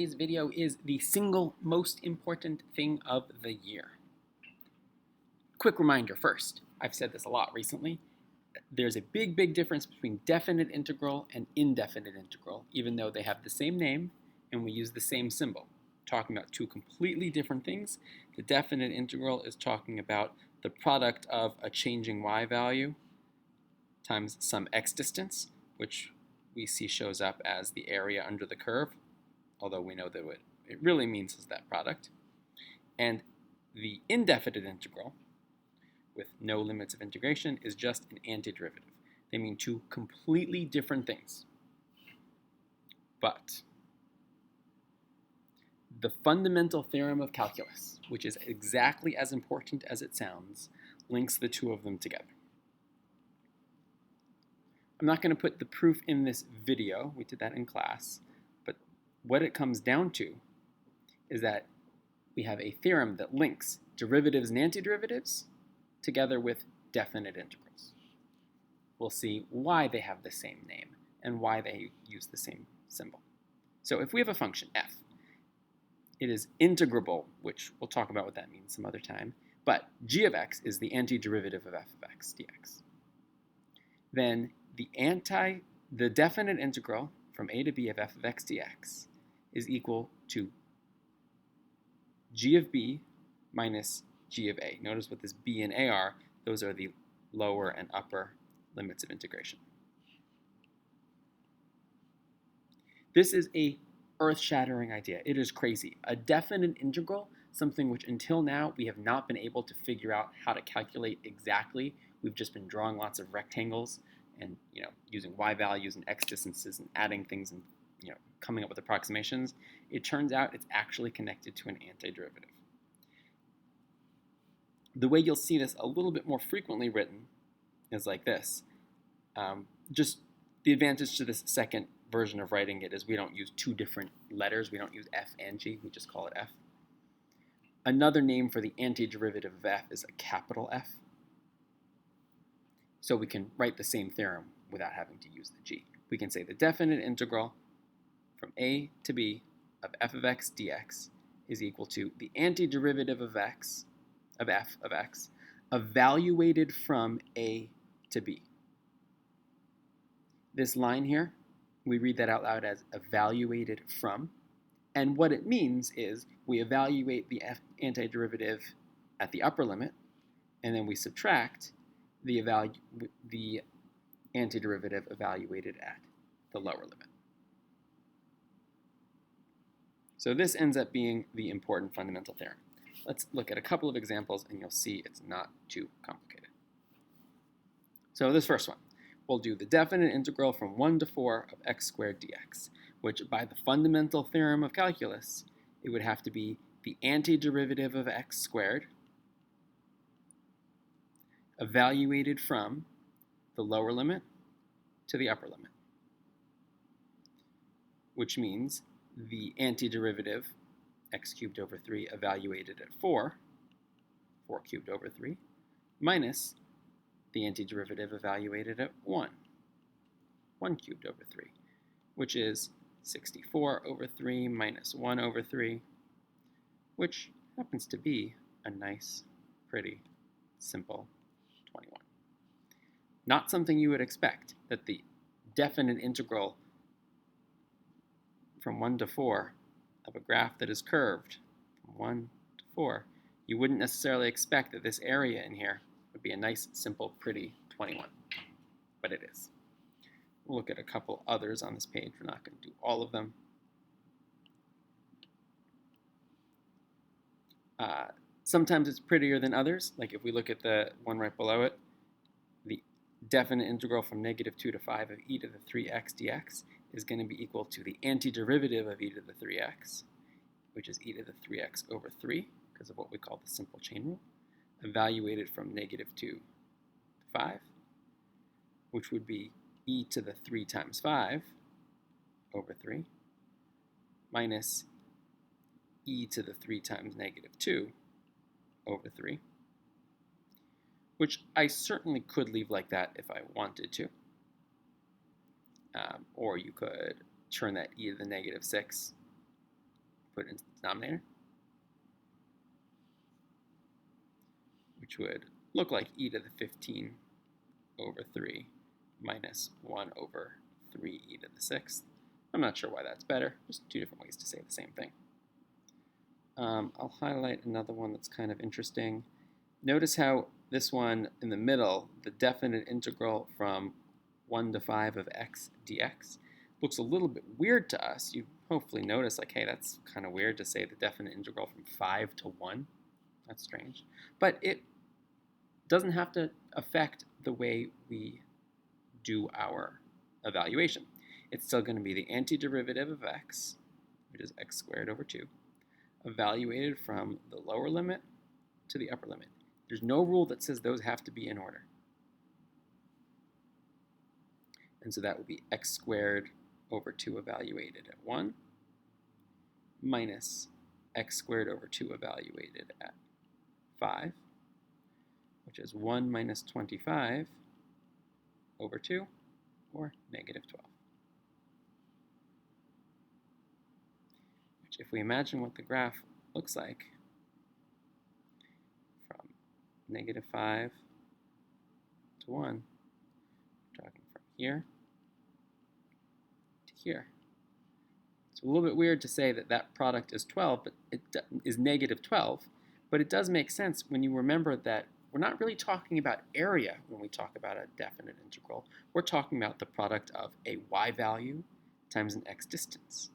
Today's video is the single most important thing of the year. Quick reminder first, I've said this a lot recently, there's a big difference between definite integral and indefinite integral, even though they have the same name and we use the same symbol. Talking about two completely different things. The definite integral is talking about the product of a changing y value times some x distance, which we see shows up as the area under the curve, although we know that what it really means is that product. And the indefinite integral, with no limits of integration, is just an antiderivative. They mean two completely different things. But the fundamental theorem of calculus, which is exactly as important as it sounds, links the two of them together. I'm not going to put the proof in this video, we did that in class, but what it comes down to is that we have a theorem that links derivatives and antiderivatives together with definite integrals. We'll see why they have the same name and why they use the same symbol. So if we have a function f, it is integrable, which we'll talk about what that means some other time, but g of x is the antiderivative of f of x dx. Then the definite integral from a to b of f of x dx is equal to g of b minus g of a. Notice what this b and a are. Those are the lower and upper limits of integration. This is a earth-shattering idea. It is crazy. A definite integral, something which until now we have not been able to figure out how to calculate exactly. We've just been drawing lots of rectangles and using y values and x distances and adding things and coming up with approximations. It turns out it's actually connected to an antiderivative. The way you'll see this a little bit more frequently written is like this. Just the advantage to this second version of writing it is we don't use two different letters. We don't use f and g. We just call it f. Another name for the antiderivative of f is a capital F. So we can write the same theorem without having to use the g. We can say the definite integral from a to b of f of x dx is equal to the antiderivative of x, of f of x, evaluated from a to b. This line here, we read that out loud as evaluated from, and what it means is we evaluate the antiderivative at the upper limit, and then we subtract the antiderivative evaluated at the lower limit. So this ends up being the important fundamental theorem. Let's look at a couple of examples and you'll see it's not too complicated. So this first one, we'll do the definite integral from 1 to 4 of x squared dx, which by the fundamental theorem of calculus, it would have to be the antiderivative of x squared evaluated from the lower limit to the upper limit, which means the antiderivative x cubed over 3 evaluated at 4 cubed over 3, minus the antiderivative evaluated at 1 cubed over 3, which is 64 over 3 minus 1 over 3, which happens to be a nice, pretty, simple 21. Not something you would expect, that the definite integral from 1 to 4 of a graph that is curved from 1 to 4, you wouldn't necessarily expect that this area in here would be a nice, simple, pretty 21, but it is. We'll look at a couple others on this page. We're not going to do all of them. Sometimes it's prettier than others. Like if we look at the one right below it, the definite integral from -2 to 5 of e to the 3x dx is going to be equal to the antiderivative of e to the 3x, which is e to the 3x over 3, because of what we call the simple chain rule, evaluated from -2 to 5, which would be e to the 3 times 5 over 3, minus e to the 3 times -2 over 3, which I certainly could leave like that if I wanted to. Or you could turn that e to the -6 put it into the denominator, which would look like e to the 15 over 3 minus 1 over 3e to the 6th. I'm not sure why that's better. Just two different ways to say the same thing. I'll highlight another one that's kind of interesting. Notice how this one in the middle, the definite integral from 1 to 5 of x dx, looks a little bit weird to us. You hopefully notice, like, hey, that's kind of weird to say the definite integral from 5 to 1. That's strange. But it doesn't have to affect the way we do our evaluation. It's still going to be the antiderivative of x, which is x squared over 2, evaluated from the lower limit to the upper limit. There's no rule that says those have to be in order. And so that will be x squared over 2 evaluated at 1 minus x squared over 2 evaluated at 5, which is 1 minus 25 over 2, or negative 12. Which, if we imagine what the graph looks like from negative 5 to 1, we're talking from here to here. It's a little bit weird to say that that product is 12, but it is negative 12, but it does make sense when you remember that we're not really talking about area when we talk about a definite integral. We're talking about the product of a y value times an x distance.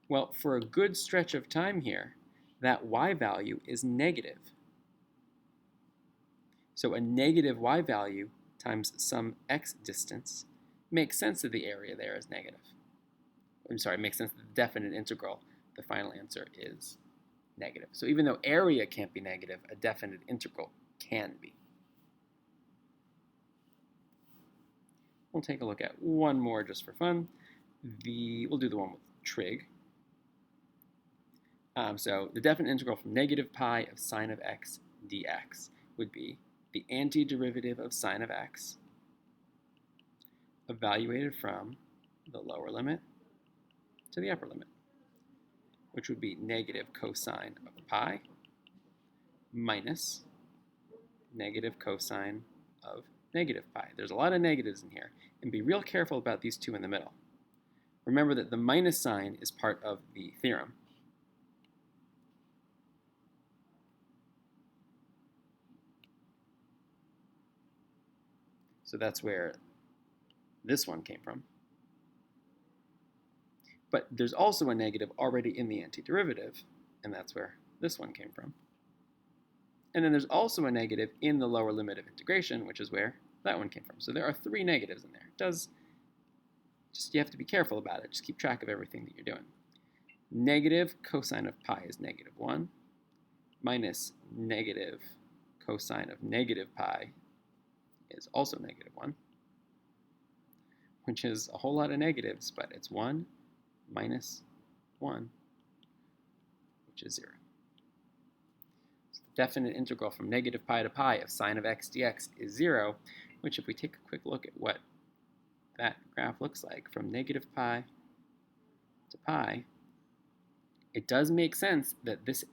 Well, for a good stretch of time here, that y value is negative. So a negative y value times some x distance makes sense that the area there is negative. I'm sorry, it makes sense that the definite integral, the final answer, is negative. So even though area can't be negative, a definite integral can be. We'll take a look at one more just for fun. We'll do the one with trig. So the definite integral from negative pi of sine of x dx would be the antiderivative of sine of x evaluated from the lower limit to the upper limit, which would be negative cosine of pi minus negative cosine of negative pi. There's a lot of negatives in here, and be real careful about these two in the middle. Remember that the minus sign is part of the theorem. So that's where this one came from. But there's also a negative already in the antiderivative, and that's where this one came from. And then there's also a negative in the lower limit of integration, which is where that one came from. So there are three negatives in there. You have to be careful about it. Just keep track of everything that you're doing. Negative cosine of pi is negative 1, minus negative cosine of negative pi is also negative 1, which is a whole lot of negatives, but it's 1 minus 1, which is 0. So the definite integral from negative pi to pi of sine of x dx is 0, which, if we take a quick look at what that graph looks like from negative pi to pi, it does make sense that this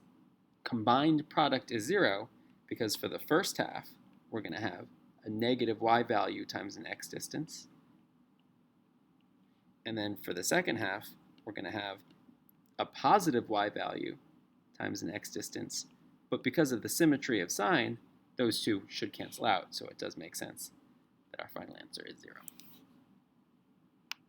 combined product is 0, because for the first half, we're going to have a negative y value times an x distance. And then for the second half, we're going to have a positive y value times an x distance. But because of the symmetry of sign, those two should cancel out. So it does make sense that our final answer is 0.